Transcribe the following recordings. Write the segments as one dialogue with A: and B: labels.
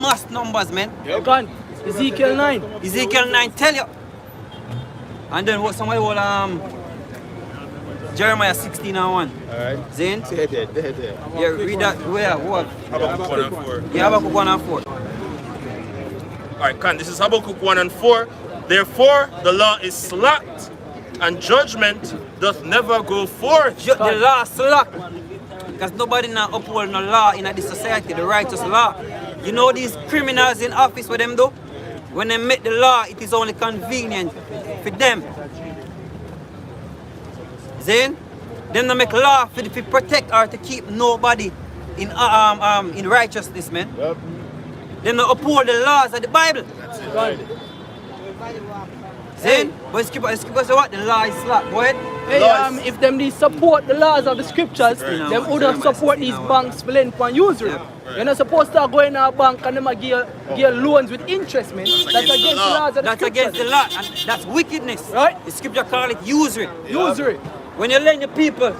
A: mass numbers, man.
B: Yep. Gone. Ezekiel 9.
A: Ezekiel 9 tell you. And then what somebody will Jeremiah 16 and 1.
C: Alright.
A: Zane?
C: Yeah,
A: read that. Where? What?
D: Habakkuk 1 and 4.
A: Yeah, Habakkuk 1 and 4.
D: Alright, Khan, this is Habakkuk 1 and 4. Therefore, the law is slacked, and judgment doth never go forth.
A: The law slack. Because nobody now uphold no law in this society, the righteous law. You know these criminals in office, what them do? When they make the law, it is only convenient for them. Then they make law to protect or to keep nobody in righteousness, man.
C: Yep.
A: Them not uphold the laws of the Bible.
B: Right.
A: Then, but Skipper say what? The law is slack. Go ahead.
B: Hey, if them they support the laws of the scriptures, them wouldn't support these banks for lend and usury. You're not supposed to go in a bank and them give loans with interest, man. That's against the laws of the
A: That's
B: scriptures.
A: against the law, and that's wickedness.
B: Right?
A: The scripture call it usury.
B: Usury.
A: When you lend the people,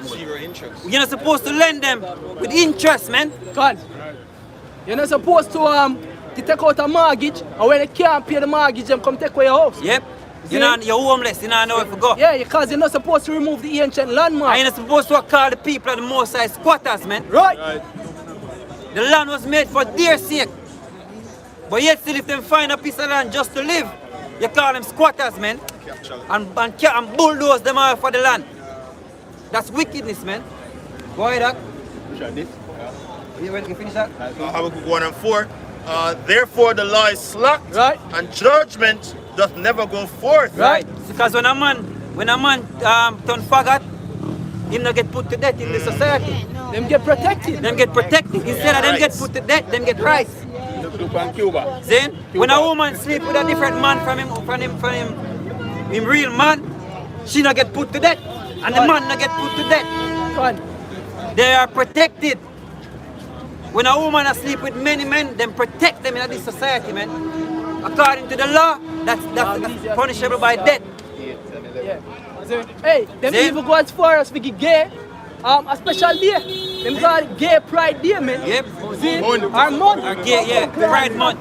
D: Zero interest.
A: you're not supposed to lend them with interest, man.
B: God. You're not supposed to take out a mortgage, and when they can't pay the mortgage, them come take away your house.
A: Yep. You're homeless, you don't know where to go.
B: Yeah, because you're not supposed to remove the ancient landmark.
A: And you're not supposed to call the people of the Most High squatters, man.
B: Right.
A: The land was made for their sake. But yet still if them find a piece of land just to live, you call them squatters, man. And bulldoze them out for the land. That's wickedness, man. Go ahead, Doc. You ready to finish that?
D: Habakkuk 1 and 4. Therefore, the law is slacked,
B: Right.
D: and judgment doth never go forth.
A: Right. Because when a man turn faggot, him not get put to death in the society.
B: Them get protected.
A: Them get protected. Instead of them get put to death, them get rights.
C: Look on Cuba.
A: Then, when a woman sleep with a different man from him real man, she not get put to death, and the man not get put to death.
B: God.
A: They are protected. When a woman asleep with many men, them protect them in this society, man. According to the law, that's punishable by death.
B: Yeah. So, hey, them
A: Then-
B: even go as far as we get gay. A special day. Them call it Gay Pride Day, man.
A: Yep.
B: See? Our month.
A: Or gay, yeah. Pride month.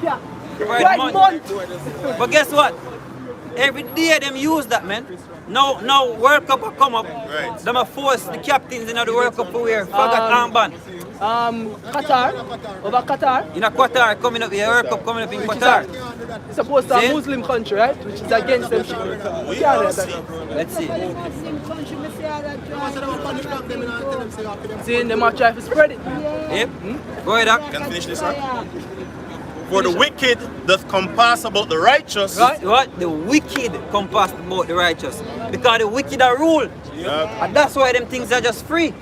B: Pride month.
A: But guess what? Every day them use that, man. Now World Cup will come up.
D: Right.
A: Them are force the captains in the World Cup to wear faggot armband.
B: Qatar. Over Qatar.
A: In a Qatar coming up, the World Cup coming up in
B: Which is
A: Qatar.
B: It's supposed to be
A: See?
B: a Muslim country, right? Which is against them. Yeah,
A: Let's see.
B: See, them are trying to spread it.
A: Yep. Go ahead, Doc.
D: Can I finish this, huh? For the wicked doth compass about the righteous.
A: Right? What? The wicked compass about the righteous. Because the wicked are ruled. And that's why them things are just free.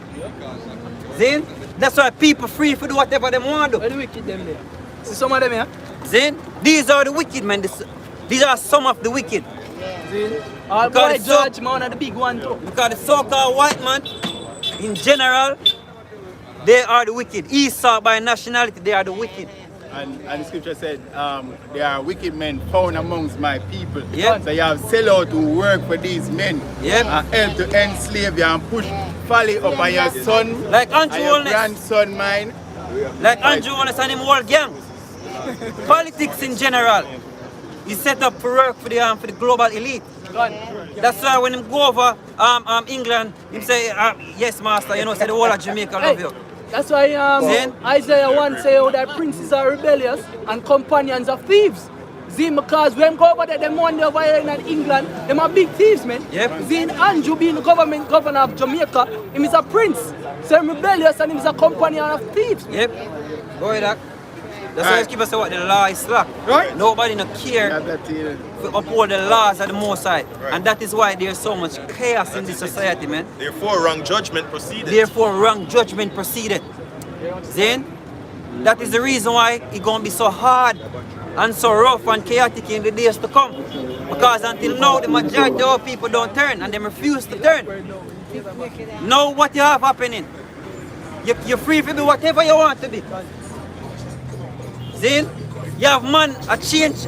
A: Zin? That's why people free to do whatever they want to
B: Where
A: do.
B: the wicked them there? See some of them here?
A: Zin? These are the wicked, man. These are some of the wicked.
B: See? All
A: Because
B: boy
A: it's so-
B: judge, man, and the big one too.
A: Because the so-called white man, in general, they are the wicked. Esau by nationality, they are the wicked.
C: And the scripture said, there are wicked men found amongst my people.
A: Yep.
C: So you have sellout who work for these men.
A: Yep.
C: And help to enslave you and push folly upon your son
A: Like
C: and
A: Andrew
C: your
A: Holness.
C: grandson mine.
A: Like Andrew Holness and him whole gang. Politics in general. He set up for work for the global elite. That's why when him go over England, him say, yes master, you know, say the whole of Jamaica love you.
B: That's why
A: Then-
B: Isaiah 1 say oh, that princes are rebellious and companions of thieves. See, because when go over there, them one day over here in England, them are big thieves, man.
A: Yep.
B: See, Andrew being the governor of Jamaica, him is a prince. So him rebellious and him is a companion of thieves.
A: Yep. Go ahead, Doc. That's why keep us say what the law is slack.
C: Right.
A: Nobody no care
C: Yeah, that is-
A: to uphold the laws of the Most High. And that is why there's so much chaos in this society, man.
D: Therefore, wrong judgment proceeded.
A: Therefore, wrong judgment proceeded. Then, that is the reason why it's going to be so hard and so rough and chaotic in the days to come. Because until now, the majority of people don't turn and they refuse to turn. Now, what you have happening? You're free to be whatever you want to be. Then, you have man change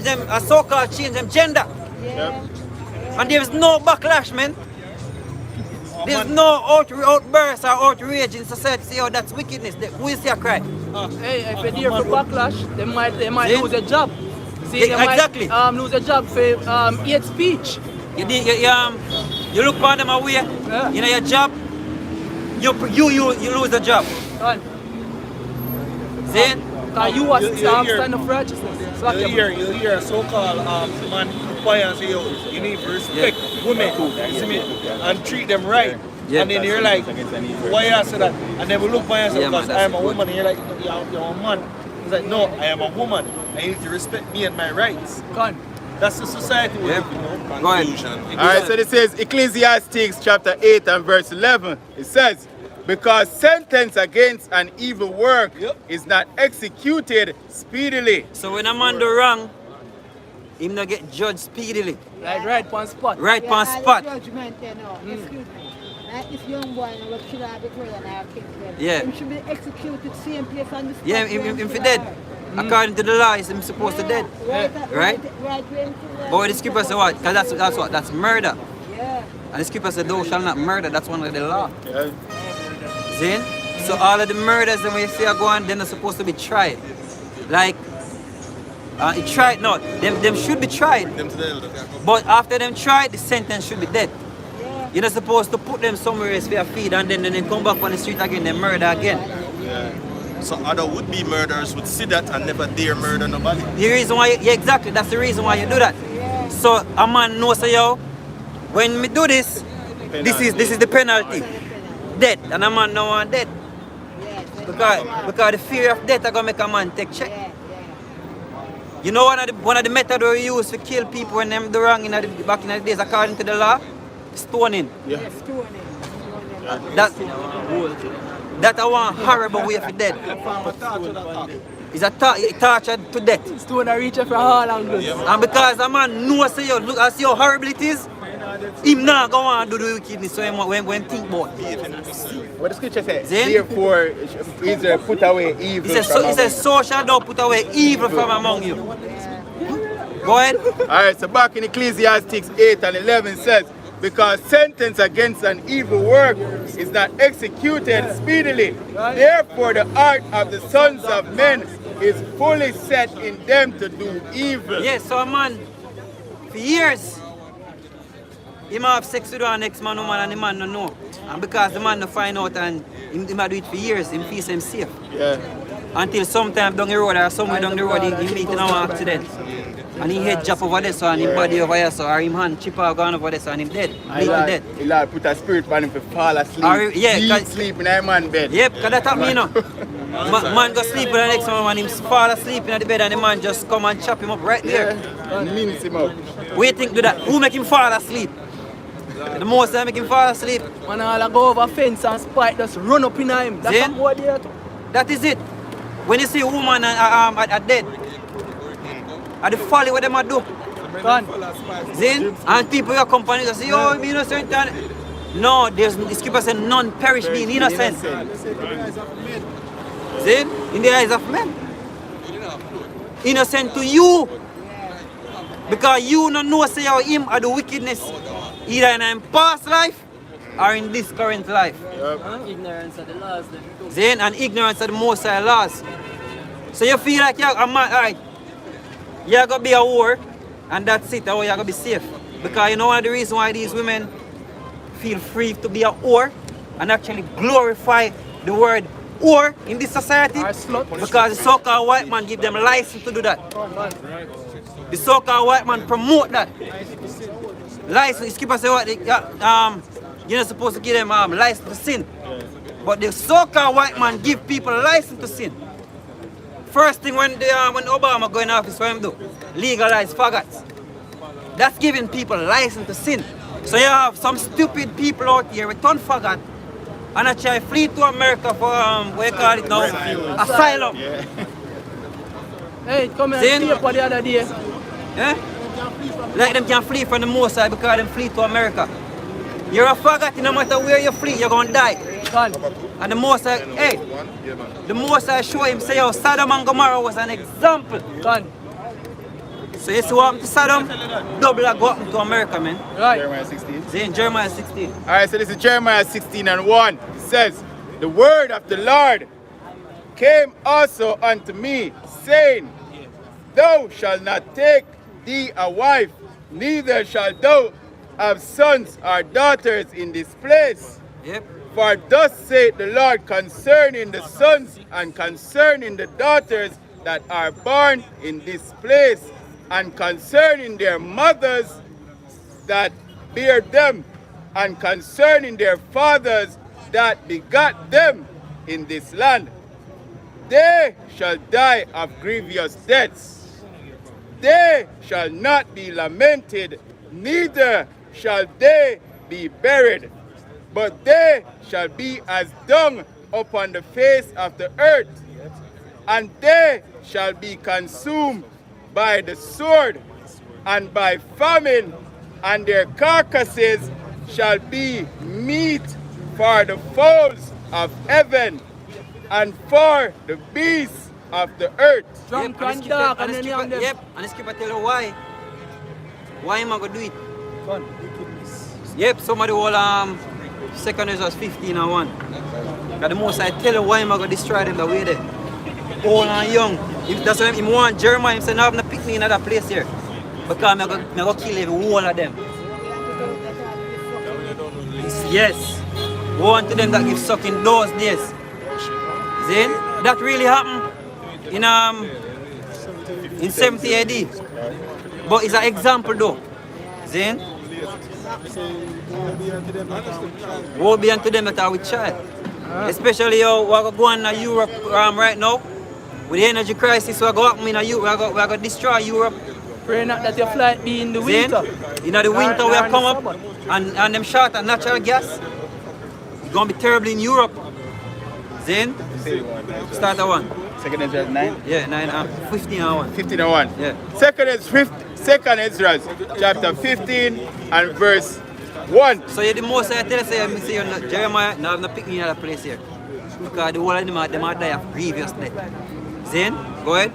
A: them, a so-called change them gender. And there is no backlash, man. There's no outburst or outrage in society. Say, oh, that's wickedness. Who is your cry?
B: Hey, if they're there for backlash, they might
A: See?
B: lose a job. See,
A: Yeah,
B: they
A: exactly.
B: might lose a job for hate speech.
A: You look for them away,
B: Yeah.
A: you know your job, you lose the job.
B: Done.
A: See?
B: Because you are stand up for righteousness. Slack your
E: You hear a so-called man boy and say, yo, you need to respect women, you see me, and treat them right.
A: Yeah.
E: And then you're like, why you say that? And then we look by and say,
A: Yeah, man,
E: because I am a woman. And you're like, you're a man. He's like, no, I am a woman. I need to respect me and my rights.
B: Gone.
E: That's the society we're
A: Yep.
E: living in.
A: Go ahead.
C: All right, so this is Ecclesiastes chapter 8 and verse 11. It says, because sentence against an evil work is not executed speedily.
A: So when a man do wrong, him not get judged speedily.
B: Like right on spot.
A: Right on spot.
F: Judgment, you know. Excuse me. Like this young boy, you know, should have been murdered and our kids dead.
A: Yeah.
F: Him should be executed same place on the spot.
A: Yeah,
F: where
A: him
F: should
A: fi
F: have
A: dead.
F: died.
A: According to the law, he's supposed to dead.
F: Right,
A: Right?
F: Right where him should have
A: But the scripture say what? Because that's what? That's murder.
F: Yeah.
A: And the scripture said, thou shalt not murder. That's one of the law.
C: Yeah.
A: See? So all of the murders that we see are going, they're not supposed to be tried. Like, it tried, no, them should be tried. But after them tried, the sentence should be dead.
F: Yeah.
A: You're not supposed to put them somewhere else for a feed and then come back on the street again, they murder again.
D: So other would-be murderers would see that and never dare murder nobody.
A: The reason why, yeah, exactly, that's the reason why you do that. So a man knows, say, yo, when me do this, this is the penalty. Death, and a man no want death. Because the fear of death are gonna make a man take check. You know one of the methods we use to kill people when them do wrong back in the days according to the law? Stoning.
C: Yeah.
A: That I want horrible way for dead. It's a torture to death.
B: Stone a reach for all angles.
A: And because a man knows say yo, look and see how horrible it is, him not go on do the wickedness so him when think about it.
C: What the scripture says,
A: Then-
C: therefore Israel put away evil
A: He
C: from among
A: says so shall thou put away evil from among you. Go ahead.
C: Alright, so back in Ecclesiastes 8 and 11 says, because sentence against an evil work is not executed speedily, therefore the heart of the sons of men is fully set in them to do evil.
A: Yes, so a man, for years, he might have sex with one next man, woman, and the man don't know. And because the man don't find out and he might do it for years, he feels him safe.
C: Yeah.
A: Until sometime down the road or somewhere down the road, he meet in an accident. And he head drop over there, so and his body over here, so or him hand chip out gone over there, so and him dead. Meet him dead.
C: He like put a spirit on him to fall asleep.
A: Yeah,
C: Deep
A: 'cause-
C: sleep in a man bed.
A: Yep, because that happened, you know. Man go sleep with the next one and him fall asleep in the bed and the man just come and chop him up right there.
C: Mince him up.
A: What you think do that? Who make him fall asleep? The most I make him fall asleep.
B: Man all go over fence and spike just run up in him. That's
A: Then-
B: what they are.
A: That is it. When you see a woman are dead, at the folly what them a do.
B: Gone.
A: Then, and people your company just say, oh, be innocent. No, there's the scripture says none perish being innocent. Then, in the eyes of men. Innocent to you. Because you don't know say how him or the wickedness either in a past life or in this current life.
B: Ignorance of the laws.
A: Then, and ignorance of the Most High laws. So you feel like you're a man, alright, you're going to be a whore, and that's it, or you're going to be safe. Because you know one of the reasons why these women feel free to be a whore and actually glorify the word whore in this society?
B: Or slut.
A: Because the so-called white man give them license to do that. The so-called white man promote that. License, skip say what, you're not supposed to give them license to sin. But the so-called white man give people license to sin. First thing when Obama go in office, what him do? Legalize faggots. That's giving people license to sin. So you have some stupid people out here with ton faggot and actually flee to America for what you call it now? Asylum.
B: Hey, come
A: Then-
B: here for the other day.
A: Eh? Like them can flee from the Most High because them flee to America. You're a faggot, no matter where you flee, you're gonna die.
B: Gone.
A: And the Most High, hey, the Most High show him say, oh, Sodom and Gomorrah was an example.
B: Gone.
A: So you see what happened to Sodom? Double what happened to America, man.
B: Right.
C: Jeremiah 16.
A: See in Jeremiah 16.
C: Alright, so this is Jeremiah 16 and 1. It says, the word of the Lord came also unto me, saying, Thou shalt not take thee a wife, neither shalt thou have sons or daughters in this place.
A: Yep.
C: For thus saith the Lord concerning the sons and concerning the daughters that are born in this place, and concerning their mothers that bear them, and concerning their fathers that begot them in this land. They shall die of grievous deaths. They shall not be lamented, neither shall they be buried, but they shall be as dung upon the face of the earth, and they shall be consumed by the sword and by famine, and their carcasses shall be meat for the fowls of heaven and for the beasts of the earth.
B: Drunk
A: Yep,
B: and dark, and then
A: skipper, yep, and the skipper tell you why. Why am I gonna do it? Yep, somebody will 2nd Ezra 15 and 1. Because the most I tell you why am I gonna destroy them the way there. Old and young. If that's why him want Jeremiah, him say no, I'm not pick me in another place here. Because I'm gonna kill every one of them. Yes. One to them that give sucking those days. See? That really happened in 70 AD. But it's an example though. See? Woe be unto them that are with child. Especially we're going to Europe right now. With the energy crisis, we're going to happen in Europe. We're going to destroy Europe.
B: Pray not that your flight be in the winter.
A: In the winter we have come up and them short of natural gas. It's going to be terrible in Europe. Then start at 1.
C: 2nd Ezra 9?
A: Yeah, 9 15 and 1.
C: 15 and 1.
A: Yeah.
C: 2nd Ezra chapter 15 and verse 1.
A: So you're the most I tell you, say you're not, Jeremiah, now I'm not picking another place here. Because the whole of them are die of grievous death. Then, go ahead.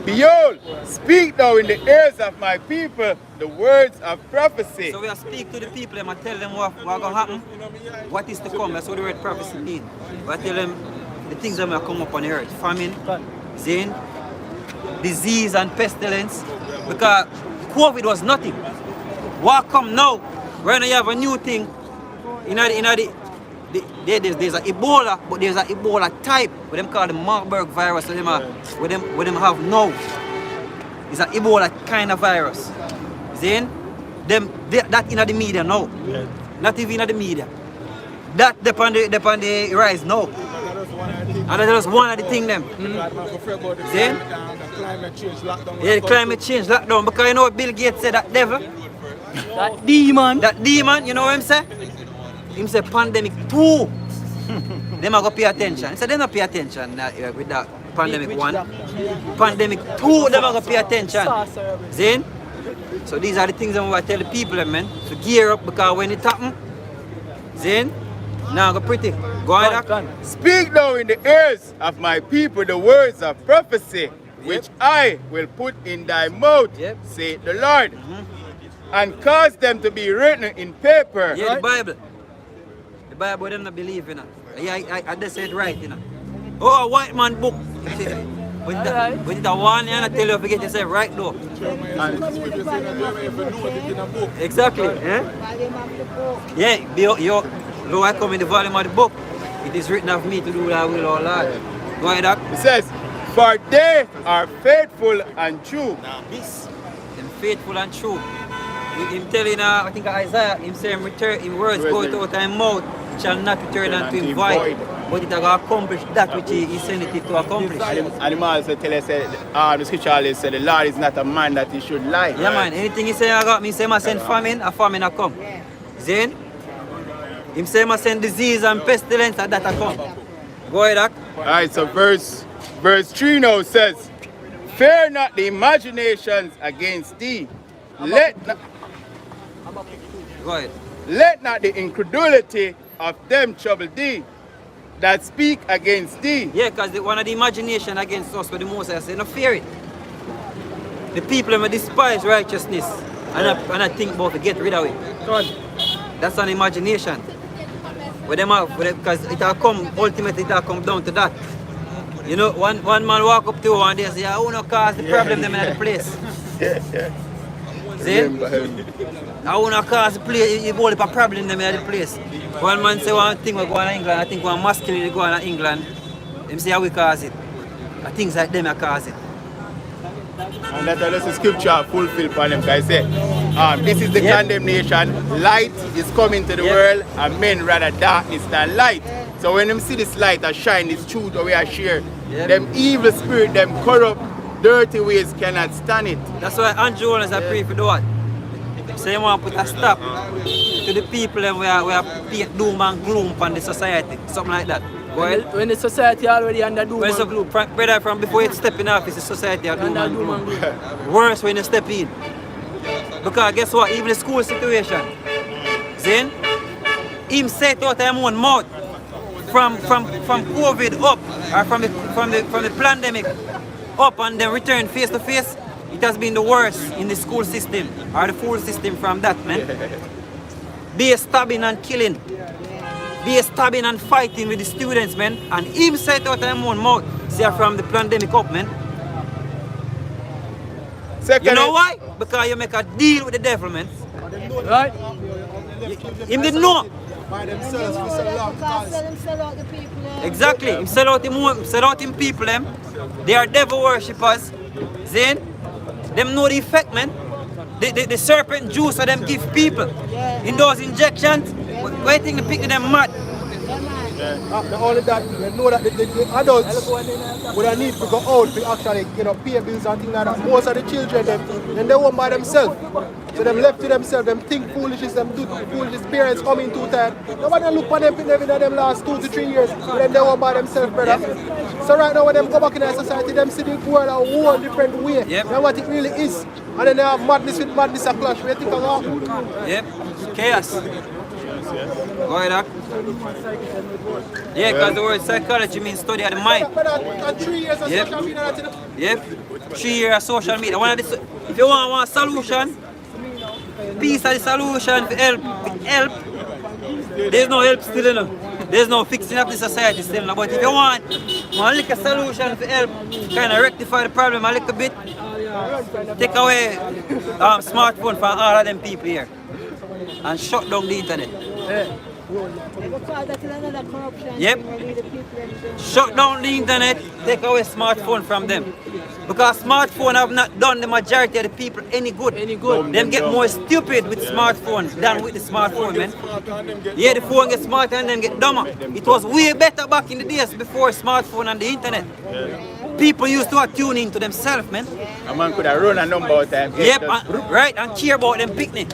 C: Behold, speak thou in the ears of my people the words of prophecy.
A: So we are speak to the people and tell them what's going to happen, what is to come. That's what the word prophecy means. We tell them the things that will come up on the earth. Famine, sin, disease and pestilence. Because COVID was nothing. What come now? Right now you have a new thing. There's an Ebola, but there's an Ebola type, what them call the Marburg virus, what them have now. It's an Ebola kind of virus. Then, that in the media now. Yeah. Not even in the media. That depend the rise now. And that was one of the things them. Then, yeah, the climate change lockdown. Because you know what Bill Gates said, that devil?
B: That demon.
A: That demon, you know what I'm saying? Him say pandemic 2. Them are going to pay attention. He said they don't pay attention with that pandemic 1. Pandemic 2, them are going to pay attention. Then, so these are the things I'm going to tell the people, man. So gear up because when it happens, then, now go pretty. Go ahead.
C: Speak now in the ears of my people the words of prophecy, which I will put in thy mouth, saith the Lord, and cause them to be written in paper.
A: Yeah, the Bible. The Bible, them not believe in it. I just said right, you know. Oh, a white man book. When it's a one, I tell you, forget yourself right though. Exactly. Yeah, though I come in the volume of the book, it is written of me to do thy will, O Lord. Go ahead, Doc.
C: It says, for they are faithful and true.
A: Them faithful and true. Him telling, I think Isaiah, him saying, in words go out of his mouth, shall not return unto him void, but it will accomplish that which he sent it to accomplish.
C: And him also tell us, the scripture always said, the Lord is not a man that he should lie.
A: Yeah, man. Anything he say I got me, say I send famine, a famine will come. Then, him say I send disease and pestilence, and that will come. Go ahead, Doc.
C: Alright, so verse 3 now says, fear not the imaginations against thee.
A: Go ahead.
C: Let not the incredulity of them trouble thee that speak against thee.
A: Yeah, because one of the imagination against us, but the most I say, no fear it. The people may despise righteousness and I think about to get rid of it. That's an imagination. Because it will come, ultimately it will come down to that. You know, one man walk up to you and they say, I want to cause the problem them in the place. See? I want to cause the place, you hold up a problem them in the place. One man say one thing we go on in England, I think one masculine go on in England. Them say how we cause it. And things like them I cause it.
C: And that's the scripture fulfilled for them. Because I say, this is the condemnation. Light is coming to the world, and men rather darkness than light. So when them see this light that shine, this truth that we are share, them evil spirit, them corrupt, dirty ways cannot stand it.
A: That's why Andrew Jones I pray for the what? So you want to put a stop to the people and we are paint doom and gloom on the society. Something like that. Well,
B: when the society already under doom and gloom.
A: Brother, from before you step in office, the society are doom and gloom. Worse when you step in. Because guess what? Even the school situation. Then, him set out his own mouth from COVID up, or from the pandemic up and then return face to face. It has been the worst in the school system or the full system from that, man. They stabbing and killing. They stabbing and fighting with the students, man. And him set out his own mouth. See from the pandemic up, man. You know why? Because you make a deal with the devil, man. Right? Him didn't know.
F: By themselves, we sell out the people.
A: Exactly. Him sell out him people, them. They are devil worshippers. Then, them know the effect, man. The serpent juice that them give people in those injections. Why think the people them mad?
G: Not only that, you know that the adults would need to go out to actually, pay bills and things like that. Most of the children, then they won't by themselves. So them left to themselves, them think foolishness, them do foolishness, parents coming too tired. Nobody look for them in them last 2 to 3 years, then they won't by themselves, brother. So right now when them go back in the society, them see the world a whole different way than what it really is. And then they have madness with madness a clash. What do you think of that?
A: Yep, chaos. Go ahead, Doc. Yeah, because the word psychology means study of the mind.
G: And 3 years of social media.
A: Yep, 3 years of social media. If you want a solution, piece of the solution for help. There's no help still, you know. There's no fixing up the society still, you know. But if you want a little solution for help, kind of rectify the problem a little bit, take away smartphone from all of them people here and shut down the internet. Yep. Shut down the internet, take away smartphone from them. Because smartphone have not done the majority of the people any good. Them get more stupid with smartphones than with the smartphone, man. Yeah, the phone gets smarter and them get dumber. It was way better back in the days before smartphone and the internet. People used to tune into themselves, man.
C: A man could have run a number of times.
A: Yep, right, and care about them picnic.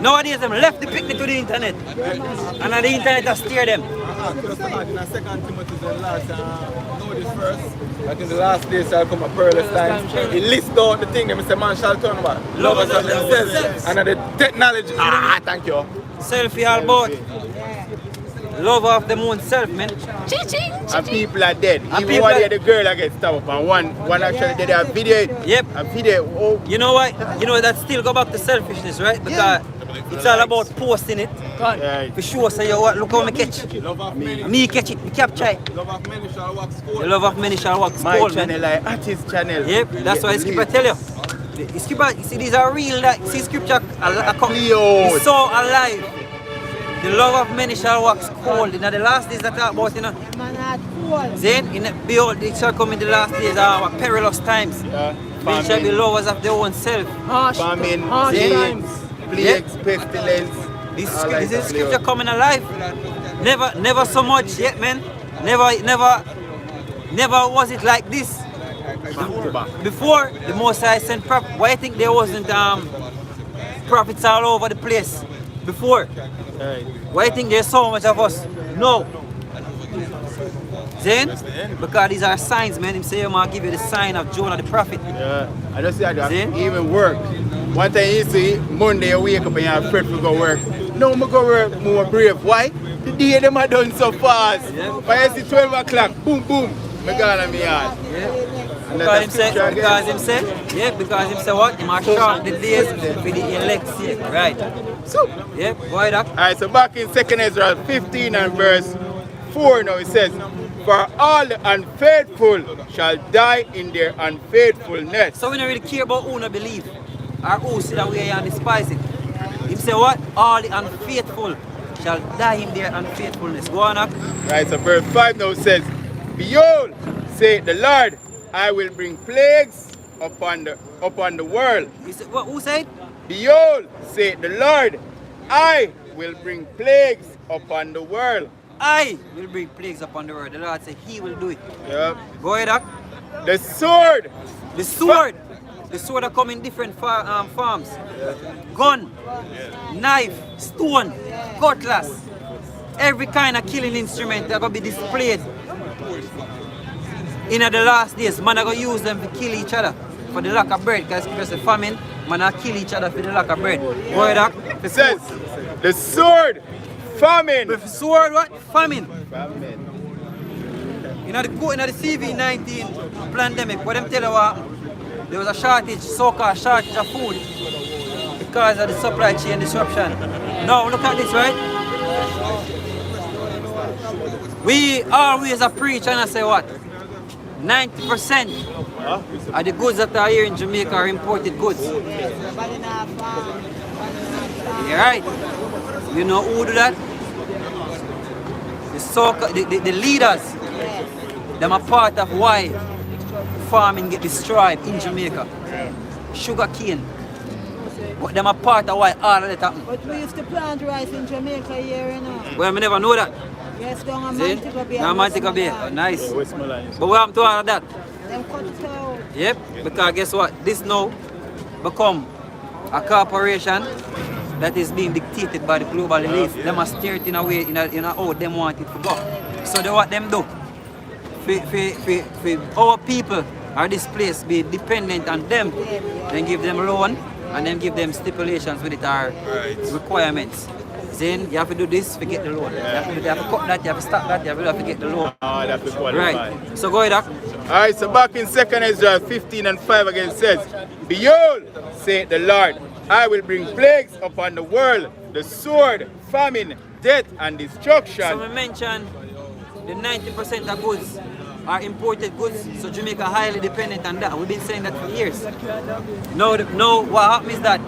A: Nowadays, them left the picnic to the internet. And the internet has steered them.
C: I think the last day shall come a perilous time. He lists out the thing that Mr. Man shall turn about. Lovers of themselves. And the technology. Thank you.
A: Selfie all about. Love of them own self, man.
C: And people are dead. And even one day the girl that gets stabbed up and one actually did a video.
A: Yep.
C: A video. Oh.
A: You know why? You know that still go back to selfishness, right? Because it's all about posting it. For sure, say you what, look how me catch it. Me catch it, me capture it.
C: Love of many shall wax cold.
A: The love of many shall wax
C: My
A: cold,
C: channel,
A: man.
C: like artist channel.
A: Yep, that's why Skipper tell you. The Skipper, you see, these are real. See, scripture is so alive. The love of many shall wax cold. In the last days that talk about, you know. Then, behold, it shall come in the last days, our perilous times. Men shall be lovers of their own self.
C: Famine, times, plagues, pestilence.
A: This is scripture coming alive. Never so much yet, man. Never was it like this. Before the Most High sent prophets, why I think there wasn't prophets all over the place before? Why I think there's so much of us? No. Then, because these are signs, man. Him say, I'm going to give you the sign of Jonah the prophet.
C: Yeah, I just say that even work. One time you see, Monday you wake up and you're afraid to go work. No, I'm going to go work more brave. Why? The day them are done so fast. But I see 12 o'clock, boom, boom, I'm going to me yard.
A: Because him say what? Him are short the days for the elect sake, right?
C: So,
A: yeah, why that?
C: Alright, so back in 2 Ezra 15 and verse 4 now it says, For all the unfaithful shall die in their unfaithfulness.
A: So we don't really care about who not believe or who sit away and despise it. He say what? All the unfaithful shall die in their unfaithfulness. Go on up.
C: Right, so verse 5 now says, Behold, saith the Lord, I will bring plagues upon the world.
A: He said, what, who said?
C: Behold, saith the Lord, I will bring plagues upon the world.
A: I will bring plagues upon the world. The Lord said he will do it.
C: Yeah.
A: Go ahead up.
C: The sword.
A: The sword. The sword are come in different forms. Gun, knife, stone, cutlass. Every kind of killing instrument that going to be displayed. In the last days, man are going to use them to kill each other for the lack of bread. Because it's a famine, man are kill each other for the lack of bread. Go ahead up.
C: It says, the sword, famine.
A: The sword what? Famine.
C: Famine.
A: In the CV-19 pandemic, what them tell you what? There was a shortage, so-called shortage of food because of the supply chain disruption. Now look at this, right? We always preach and I say what? 90% of the goods that are here in Jamaica are imported goods. You're right. You know who do that? The leaders. Them are part of why farming get destroyed in Jamaica. Sugar cane. But them are part of why all of that happen.
F: But we used to plant rice in Jamaica here, you know.
A: Well, I never know that.
F: Yes, down on
A: See?
F: Montego Bay.
A: Down Montego Bay. Oh, nice. But what happened to all of that?
F: Them cut it out.
A: Yep, because guess what? This now become a corporation that is being dictated by the global elite. Them are steer it in a way, in a how them want it to go. So they what them do? For our people are displaced, be dependent on them, then give them loan and then give them stipulations with it are requirements. Then you have to do this to get the loan. You have to cut that, you have to stop that, you have to get the loan.
C: That's the qualify.
A: Right. So go ahead, Doc.
C: Alright, so back in 2nd Ezra 15 and 5 again says, Behold, saith the Lord, I will bring plagues upon the world, the sword, famine, death, and destruction.
A: So we mentioned the 90% of goods are imported goods, so Jamaica highly dependent on that. We've been saying that for years. Now what happens is that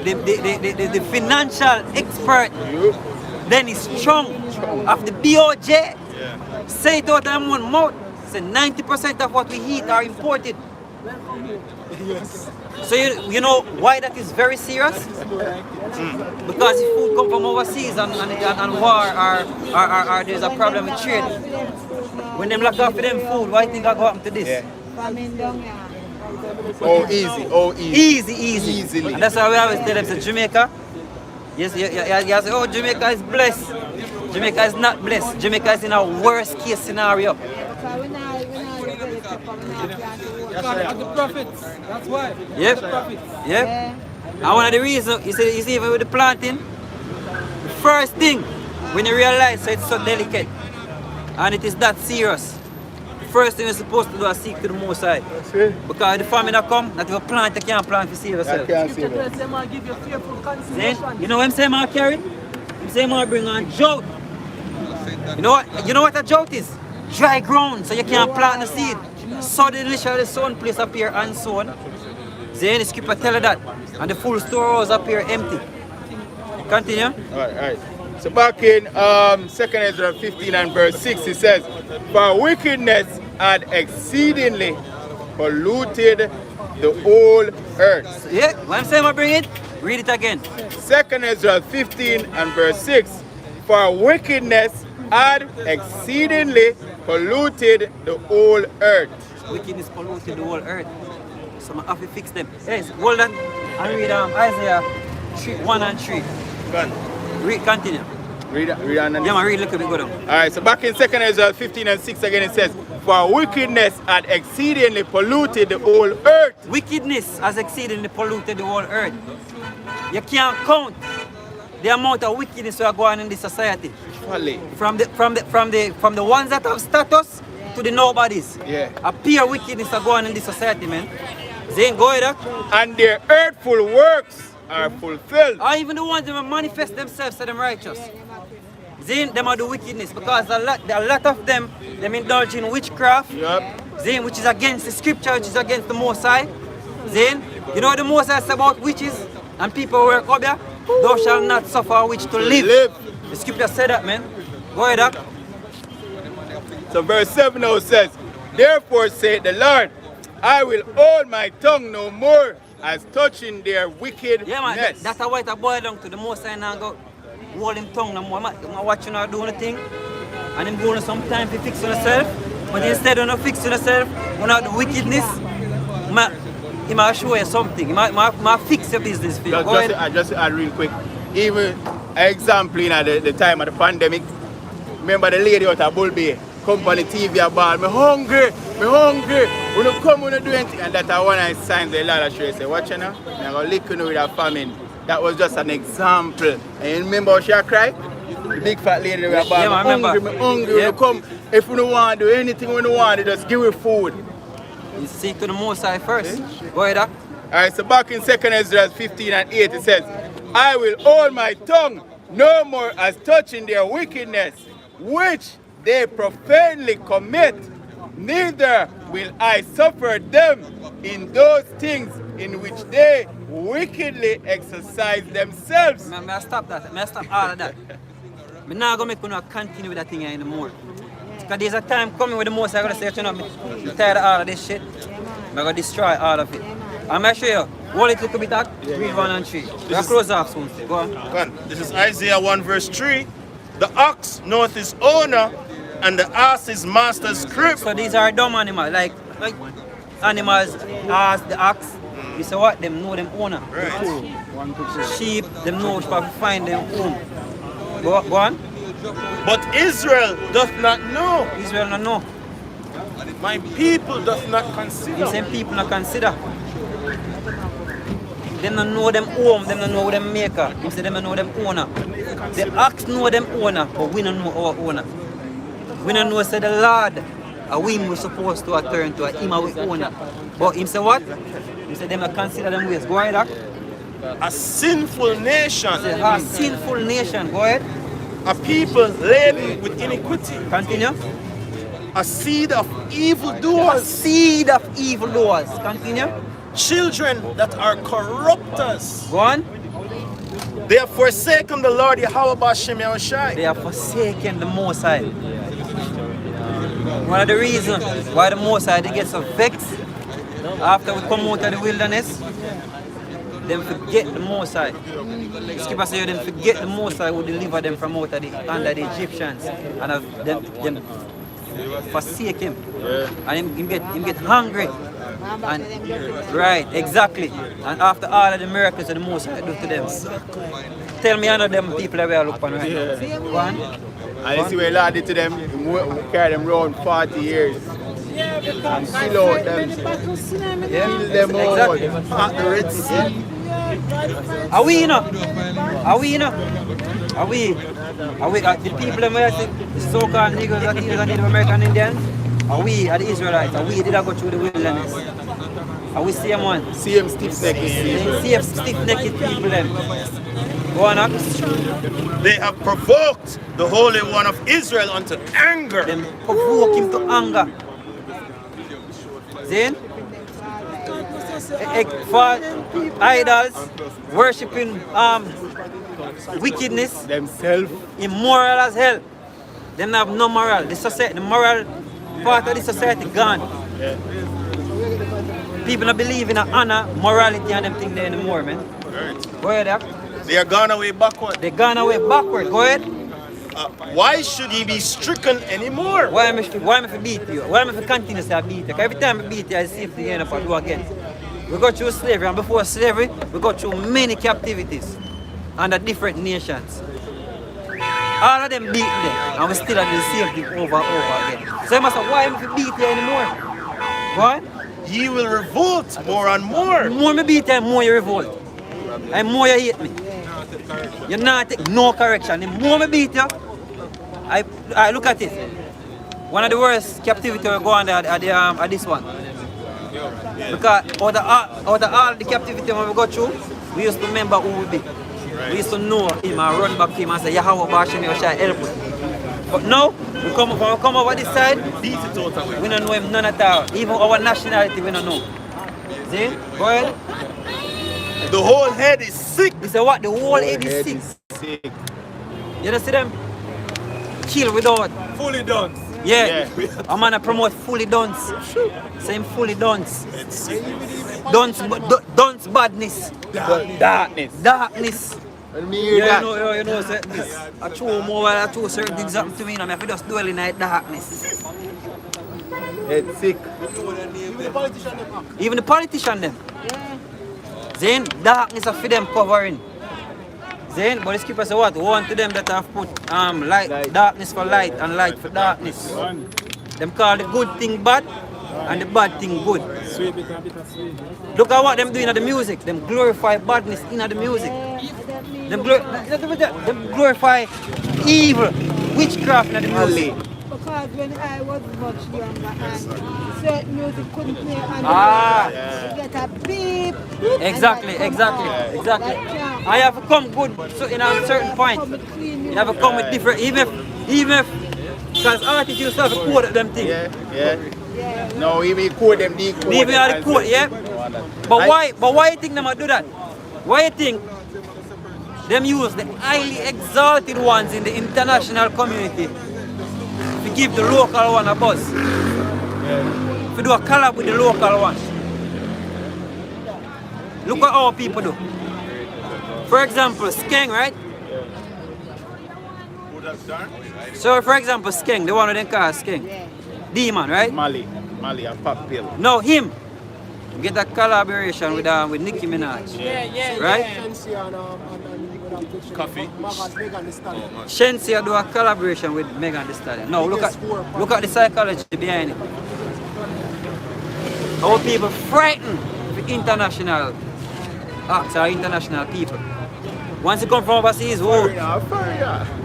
A: the financial expert then is strong of the BOJ. Say it out of one mouth. Say 90% of what we eat are imported. So you know why that is very serious? Because if food come from overseas and war or there's a problem with trade, when them lock off for them food, why do you think I go happen to this?
F: Famine down here.
C: Oh, easy.
A: Easily. And that's why we always tell them, say Jamaica, yes, you say, oh, Jamaica is blessed. Jamaica is not blessed. Jamaica is in a worst case scenario.
F: Because we not really keep on, we not plant the wood.
B: Because the profits. That's why.
A: Yep.
B: Profits.
A: Yep. And one of the reasons, you see even with the planting, the first thing, when you realize that it's so delicate and it is that serious, the first thing you're supposed to do is seek to the Most High. Because the famine that come, that if you plant, you can't plant to save yourself. Then, you know what I'm saying, man, carry? I'm saying, man, bring on drought. You know what a drought is? Dry ground, so you can't plant the seed. Suddenly, the sun place appear unsown. Then the scripture tell you that. And the full storehouse appear empty. Continue.
C: Alright. So back in 2nd Ezra 15 and verse 6 it says, For wickedness had exceedingly polluted the whole earth.
A: So, yeah, what I'm saying, I bring it. Read it again.
C: 2nd Ezra 15 and verse 6. For wickedness had exceedingly polluted the whole earth.
A: Wickedness polluted the whole earth. So I have to fix them. Yes, hold on. I read Isaiah 1 and 3.
C: Go on.
A: Read, continue.
C: Read on.
A: Yeah, man, read a little bit, go down.
C: Alright, so back in 2nd Ezra 15 and 6 again it says, For wickedness had exceedingly polluted the whole earth.
A: Wickedness has exceedingly polluted the whole earth. You can't count the amount of wickedness that are going on in this society. From the ones that have status to the nobodies.
C: Yeah.
A: A pure wickedness are going on in this society, man. They ain't going up.
C: And their earthful works are fulfilled.
A: Or even the ones that manifest themselves to them righteous. Zin, them are the wickedness because a lot of them indulge in witchcraft.
C: Yep.
A: Zin, which is against the scripture, which is against the Most High. Zin, you know what the Most High says about witches and people who work up there? Thou shalt not suffer a witch to live. The scripture said that, man. Go ahead, Doc.
C: So verse 7 now says, therefore saith the Lord, I will hold my tongue no more as touching their wickedness.
A: Yeah, man, that's how it boil down to the Most High now go hold him tongue no more. I'm watching her doing the thing and him going some time to fix himself. But instead of not fixing himself, when out the wickedness, he might show you something. He might fix your business for you.
C: Just add real quick. Even an example in the time of the pandemic, remember the lady out of Bull Bay, come on the TV about, me hungry. We don't come, we don't do anything. And that's one of the signs the Lord show you, say, watch you now, I'm going to lick you with a famine. That was just an example. And you remember how she cried? The big fat lady we about, me hungry,
A: Yeah.
C: we come. If we don't want to do anything we don't want to, just give her food.
A: You seek to the Most High first. Go ahead, Doc.
C: Alright, so back in 2nd Ezra 15 and 8 it says, I will hold my tongue no more as touching their wickedness, which they profanely commit, neither will I suffer them in those things in which they wickedly exercise themselves.
A: May I stop that? May I stop all of that? I'm not going to make you continue with that thing anymore. Because there's a time coming with the Most High going to say, you know, I'm tired of all of this shit. I'm going to destroy all of it. I'm going to show you. Hold it a little bit back. Read 1 and 3. We'll close off soon. Go on.
D: This is Isaiah 1 verse 3. The ox knoweth his owner, and the ass his master's crib.
A: So these are dumb animals. Like animals, ass, the ox. You say what? Them know them owner.
D: Right.
A: Sheep, them know which part to find them home. Go on.
D: But Israel doth not know.
A: Israel not know.
D: My people doth not consider.
A: The same people not consider. Them not know them home, them not know them maker. You say them not know them owner. The ox know them owner, but we don't know our owner. We don't know say the Lord, and we were supposed to turn to him our owner. But him say what? He said them not consider them ways. Go ahead, Doc.
D: A sinful nation.
A: Say, a sinful nation. Go ahead.
D: A people laden with iniquity.
A: Continue.
D: A seed of
A: A
D: evildoers.
A: seed of evildoers. Continue.
D: Children that are corrupters.
A: Go on.
D: They have forsaken the Lord Yahweh Bashem Yahushai.
A: They have forsaken the Most High. One of the reasons why the Most High they get so vexed after we come out of the wilderness, them forget the Most High. The scripture says them forget the Most High who deliver them from out of under the Egyptians and have them forsake him. And him get hungry. And, right, exactly. And after all of the miracles that the Most High do to them. Tell me another them people that we are looking for right now. Go on.
C: And you see what Lord did to them, he carried them around 40 years. And kill out them. Kill them all.
A: Exactly.
C: At the Red Sea.
A: Are we, you know? Are we, you know? Are we the people that the so-called niggers that are Native American Indians? Are we, are the Israelites? Are we, did I go through the wilderness? Are we same one?
C: Same stiff-necked.
A: Same stiff-necked people then. Go on up.
D: They have provoked the Holy One of Israel unto anger.
A: Them provoke him to anger. Then, for idols, worshipping wickedness,
C: Themselves.
A: immoral as hell. Them have no moral. The society, the moral part of the society gone. People don't believe in honor, morality and them things there anymore, man. Go ahead, Doc.
D: They are gone away backward.
A: They gone away backward. Go ahead.
D: Why should he be stricken anymore?
A: Why am I beat you? Why am I continue to beat you? Every time I beat you, I see if the end up I do again. We go through slavery, and before slavery, we go through many captivities under different nations. All of them beat them, and we still have the same thing over and over again. So I must say, why am I beat you anymore? What?
D: Ye will revolt more and more.
A: The more I beat you, the more you revolt. And more you hate me. You're not take no correction. The more I beat you, I look at it. One of the worst captivity we go under at this one. Because out of all the captivity we go through, we used to remember who we be. We used to know him and run back to him and say, Yahweh Bashan, you shall help us. But now, we come over this side,
D: Beat it out of
A: we don't know him none at all. Even our nationality, we don't know. See? Go ahead.
D: The whole head is sick.
A: He said what? The whole head is sick.
C: Sick.
A: You don't see them? Kill without.
E: Fully done.
A: Yeah. I'm gonna promote fully dunce. Same fully dunce. Dunce badness.
C: Darkness.
A: Darkness.
C: When me hear
A: Yeah,
C: that,
A: you know, say this. I throw more while I throw certain things happen to me, and I have to just dwell in that darkness.
C: head sick.
A: Even the politician them. Then darkness are for them covering. Then, but the scripture say what? One to them that have put light, darkness for light and light for darkness. Them call the good thing bad and the bad thing good. Look at what them doing at the music. Them glorify badness in the music. Them glorify evil, witchcraft in the music.
F: Because when I was much younger and certain music couldn't play and you get a beep.
A: Exactly. I have to come good so in a certain point. You have to come with different, even if because artists used to have to code them things.
C: Yeah. No, even code them decode.
A: Even the code, yeah. But why you think them do that? Why you think them use the highly exalted ones in the international community to give the local one a buzz? To do a collab with the local one. Look at how people do. For example, Skeng, right? So for example, Skeng, the one of them called Skeng. Demon, right?
C: Mali and Pop Pill.
A: No, him. Get a collaboration with Nicki Minaj. Right?
D: Coffee.
A: Shensia do a collaboration with Megan Thee Stallion. No, look at the psychology behind it. Our people frightened with international acts or international people. Once you come from overseas, whoa,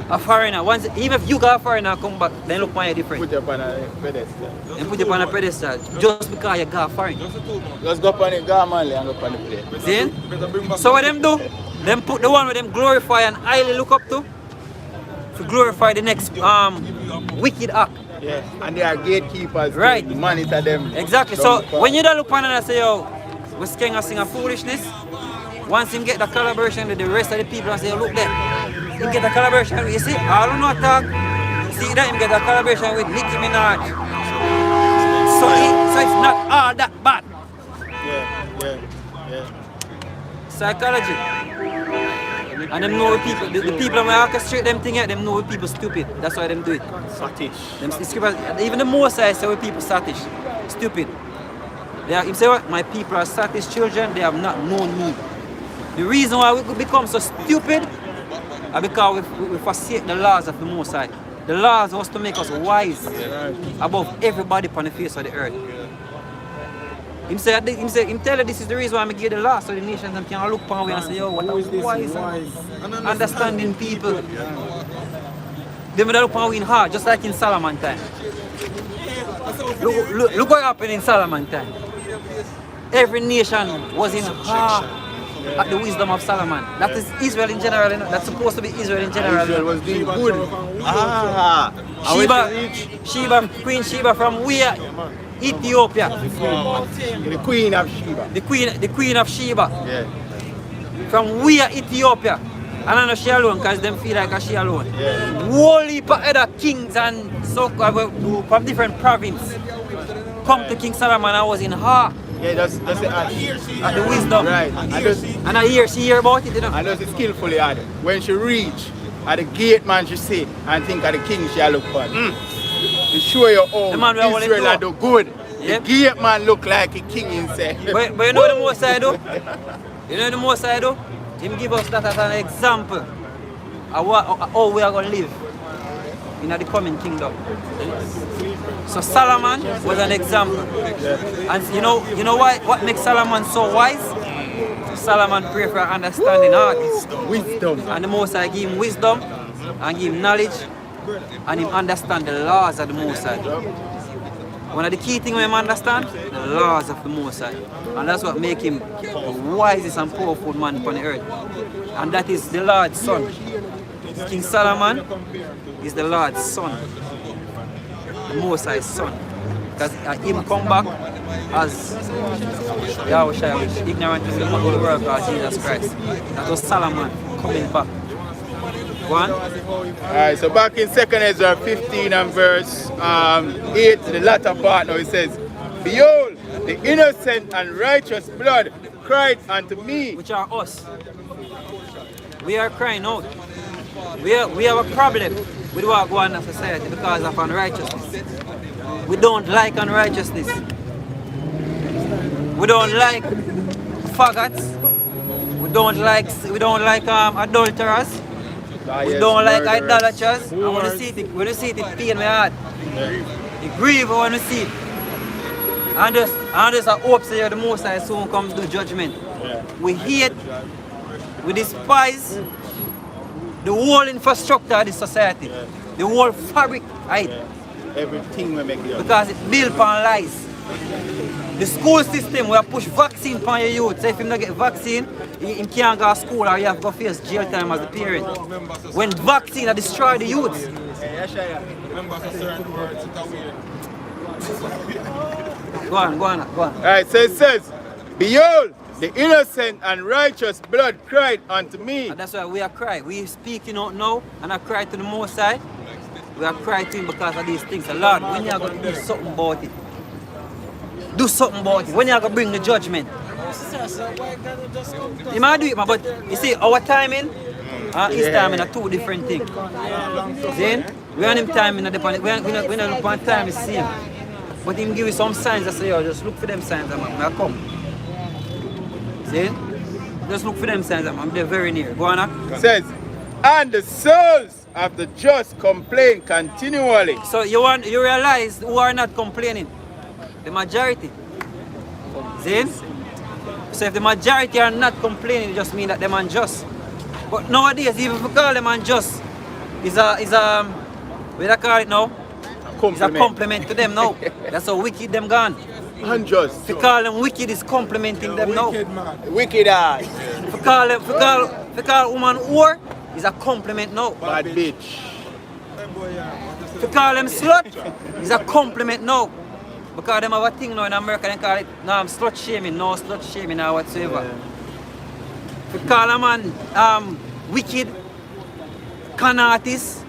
A: a foreigner. Once, even if you got a foreigner come back, then look why you're different.
C: Put you up on a pedestal.
A: And put you up on a pedestal just because you got a foreigner.
C: Just go up on it, go Mali and go up on the plate.
A: See? So what them do? Them put the one with them glorify and highly look up to glorify the next wicked act.
C: Yeah, and they are gatekeepers.
A: Right.
C: To monitor them.
A: Exactly. So when you don't look on and say, yo, we Skeng sing a foolishness, once him get the collaboration with the rest of the people and say, look there, him get a collaboration with, you see, I don't know talk. See that him get a collaboration with Nicki Minaj. So it's not all that bad.
C: Yeah.
A: Psychology. And them know people, the people who orchestrate them thing, them know people stupid. That's why them do it.
C: Satish.
A: Even the Mosai say people satish, stupid. He say what? My people are satish children, they have not known me. The reason why we become so stupid is because we forsake the laws of the Mosai. The laws was to make us wise above everybody upon the face of the earth. Him tell you this is the reason why I give the law so the nations can look upon me and say, yo, what a wise understanding people. They will look upon we in hard, just like in Solomon time. Look what happened in Solomon time. Every nation was in awe at the wisdom of Solomon. That is Israel in general. That's supposed to be Israel in general.
C: Israel was doing good.
A: Queen Sheba from where? Ethiopia.
C: The Queen of Sheba.
A: The Queen of Sheba.
C: Yeah.
A: From where? Ethiopia. And I know she alone because them feel like she alone.
C: Yeah.
A: Whole heap of other kings and so from different provinces come to King Solomon. I was in awe.
C: Yeah, that's it.
A: At the wisdom.
C: Right.
A: And she hear about it, you know.
C: And that's skillfully at it. When she reach at the gate, man, she see and think of the king she look for. To show you all Israel are do good.
A: Yep.
C: The gate man look like a king himself.
A: But you know the most I do? You know the most I do? Him give us that as an example of how we are going to live in the coming kingdom. So Solomon was an example. And you know what makes Solomon so wise? Solomon pray for understanding heart.
C: Wisdom.
A: And the Most High give him wisdom and give him knowledge and him understand the laws of the Most High. One of the key things we understand, the laws of the Most High. And that's what makes him the wisest and powerful man upon the earth. And that is the Lord's son. King Solomon is the Lord's son. The Most High's son. Because him come back as Yahushua, which ignorant in the world called Jesus Christ. That was Solomon coming back. Go on.
C: Alright, so back in 2nd Ezra 15 and verse 8, the latter part now it says, Behold, the innocent and righteous blood cried unto me.
A: Which are us. We are crying out. We have a problem with what goes on in society because of unrighteousness. We don't like unrighteousness. We don't like faggots. We don't like adulterers. We don't like idolaters. And when you see it, it pain my heart. It grieve when you see it. And just I hope that the Most High soon comes to judgment. We hate, we despise the whole infrastructure of this society. The whole fabric, right?
C: Everything we make
A: because it's built on lies. The school system, we have push vaccine for your youth. So if you don't get vaccine, you can't go to school or you have to go face jail time as a parent. When vaccine has destroyed the youth. Go on.
C: Alright, so it says, Behold, the innocent and righteous blood cried unto me.
A: And that's why we are crying. We speaking out now and I cry to the Most High. We are crying to him because of these things. So Lord, when you are going to do something about it? Do something about it. When you are going to bring the judgment? You might do it, but you see, our timing and his timing are two different things. See? We are him timing, we don't look on time the same. But him give you some signs that say, yo, just look for them signs and I come. See? Just look for them signs and they're very near. Go on now.
C: Says, and the souls of the just complain continually.
A: So you realize who are not complaining? The majority. See? So if the majority are not complaining, it just means that them unjust. But nowadays, even if we call them unjust, what do you call it now? It's a compliment to them now. That's how wicked them gone.
C: Unjust.
A: If you call them wicked, it's complimenting them now.
C: Wicked eye.
A: If you call woman whore, it's a compliment now.
C: Bad bitch.
A: If you call them slut, it's a compliment now. Because them have a thing now in America, they call it slut shaming, no slut shaming or whatsoever. If you call a man wicked, con artist,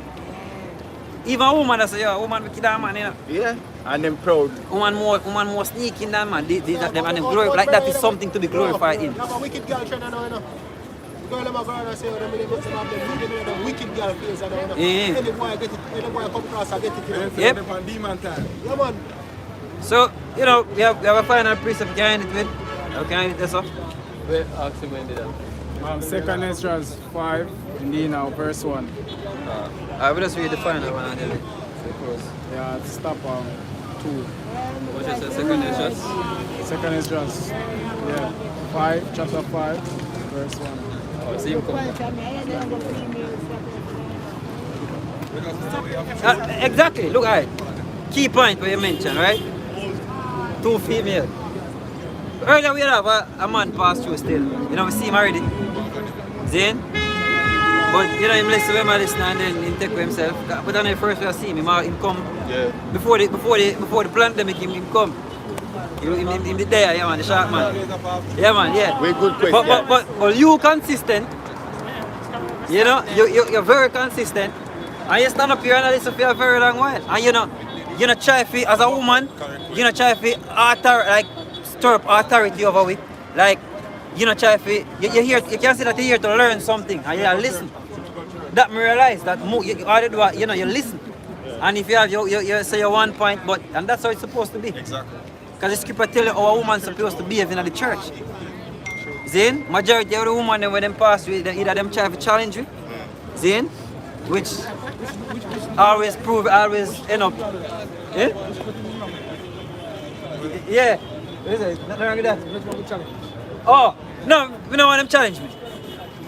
A: even a woman that say, yeah, woman wicked that man, you know.
C: Yeah, and them proud.
A: Woman more sneaky than man, and them glorify, like that is something to be glorified in.
G: I'm a wicked girl trend, I know. Girl, I'm a girl, I say, them wicked girl face, I know. Any boy get it, any boy come across, I get it.
A: Yep.
G: Yeah, man.
A: So, you know, we have a final precept, can you end it with? How can I end it this up?
B: Wait, ask him when did that.
H: 2nd Ezra 5, indeed now, verse 1.
A: I will just read the final one and then
H: Yeah, stop 2.
A: what is the second is just?
H: 2nd Ezra, yeah, 5, chapter 5, verse 1.
A: Oh, see him come. Exactly, look at it. Key point where you mentioned, right? 2 female. Earlier we have a man pass through still. You know, we see him already. Zane? But you know, him listen when I listen and then he take for himself. But then the first we see him come.
C: Yeah.
A: Before the pandemic, him come. Him the there, yeah man, the sharp man. Yeah man, yeah.
C: Very good question.
A: But you consistent. You know, you're very consistent. And you stand up here and listen for a very long while. And you know try for, as a woman, you know try for stir up authority over it. Like, you know try for, you can see that you're here to learn something and you listen. That me realize that you listen. And if you have, you say your 1 point, and that's how it's supposed to be.
D: Exactly.
A: Because the scripture tells you how a woman's supposed to behave in the church. Zane, majority of the women when them pass with, either them try to challenge you, Zane, which always end up. Eh? Yeah. Nothing wrong with that. Oh, no, we don't want them challenge me.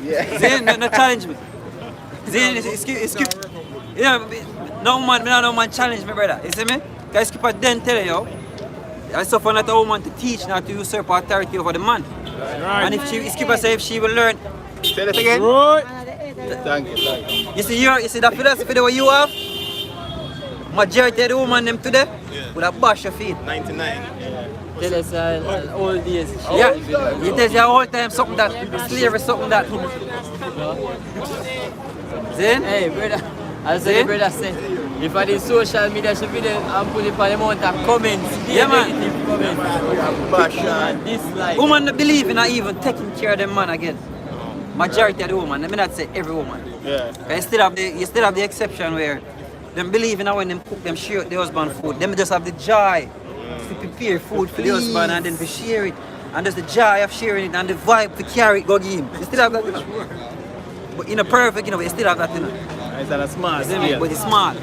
C: Yeah.
A: Zane, no challenge me. Zane, it's no man challenge me, brother. You see me? Because Skipper then tell you, it's so for not a woman to teach, not to usurp authority over the man.
H: Right.
A: And if Skipper say if she will learn,
C: Say that again.
H: Right.
C: Thank you.
A: you see that philosophy that you have, majority of the women them today would have bash your feet.
D: 99.
I: Tell us old days.
A: Yeah, he tells you all the time something that slavery something that. See?
I: Hey, brother. I said, the brother said, if I did social media, should be there and put it on the amount of comments.
A: Yeah, man.
I: Negative comments.
C: Bash.
I: And dislike.
A: Women don't believe in even taking care of them man again. Majority of the women, let me not say every woman.
C: Yeah.
A: You still have the exception where them believe in when them cook them share the husband food. Them just have the joy to prepare food for the husband and then to share it. And there's the joy of sharing it and the vibe to carry it go give him. You still have that, you know. But in a perfect, you know, you still have that, you know.
C: It's on a smart
A: See me?
C: scale.
A: But it's smart.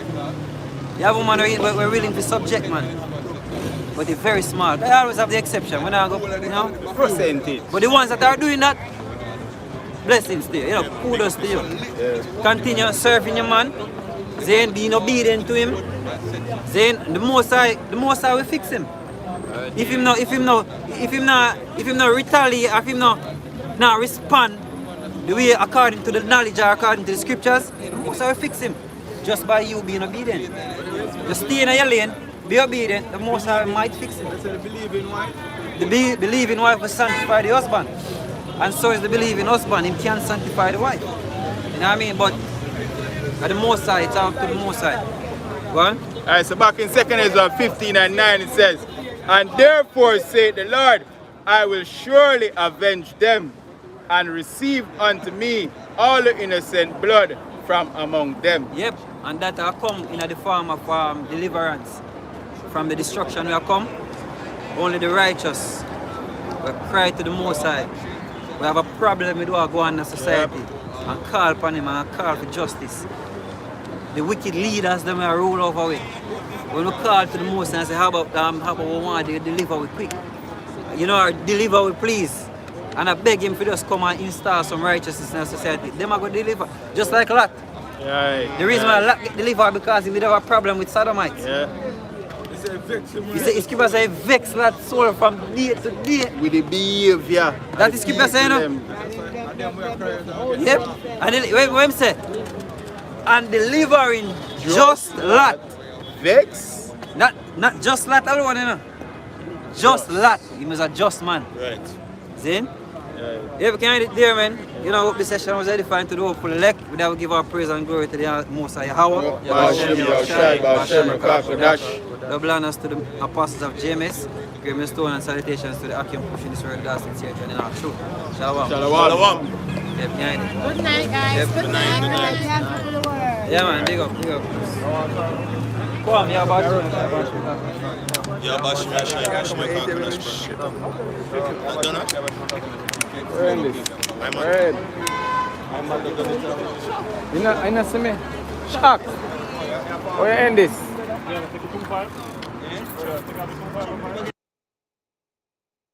A: You have women who are willing to subject, man. But they're very smart. I always have the exception when I go, you know.
C: Percentage.
A: But the ones that are doing that, blessings to you, you know, kudos to you. Continue serving your man, then being obedient to him. Then the most I will fix him. If him not retaliate, if him not respond the way according to the knowledge or according to the scriptures, the most I will fix him. Just by you being obedient. Just stay in your lane, be obedient, the most I might fix him. The believing wife will sanctify the husband. And so is the believing husband, him can sanctify the wife. You know what I mean? But at the most side, it's up to the most side. Go on.
C: Alright, so back in 2 Ezra 15 and 9 it says, and therefore saith the Lord, I will surely avenge them and receive unto me all the innocent blood from among them.
A: Yep, and that will come in the form of deliverance. From the destruction will come, only the righteous will cry to the Most High. We have a problem with what go on in the society and call upon him and call for justice. The wicked leaders them will rule over we. When we call to the Most High and say, how about we want you to deliver we quick? You know, or deliver we please. And I beg him for just come and install some righteousness in the society. Them are going to deliver, just like Lot.
C: Right.
A: The reason why Lot get delivered because he did have a problem with Sodomites.
C: Yeah.
A: He said, his keeper say, vex Lot's soul from day to day.
C: With the behavior.
A: That is keeper saying, no? Yep. And when he say, and delivering just Lot.
C: Vex?
A: Not just Lot alone, you know. Just Lot. He was a just man.
D: Right.
A: See? Yeah, we can end it there, man. You know, hope the session was edifying to the hopeful elect. We will give our praise and glory to the Most High Yahweh. Double honors to the apostles of James, Gmskingston, and salutations to the Akim pushing this word God sincere and in our truth. Shalom.
D: Shalom.
A: Yeah, we can end it.
F: Good night, guys.
A: Yep.
F: Good night. Thank you for the word.
A: Yeah, man, big up. Come on, yeah, about
D: Yeah, bash me, bash me,
H: I know see me. Shark. Where you end this?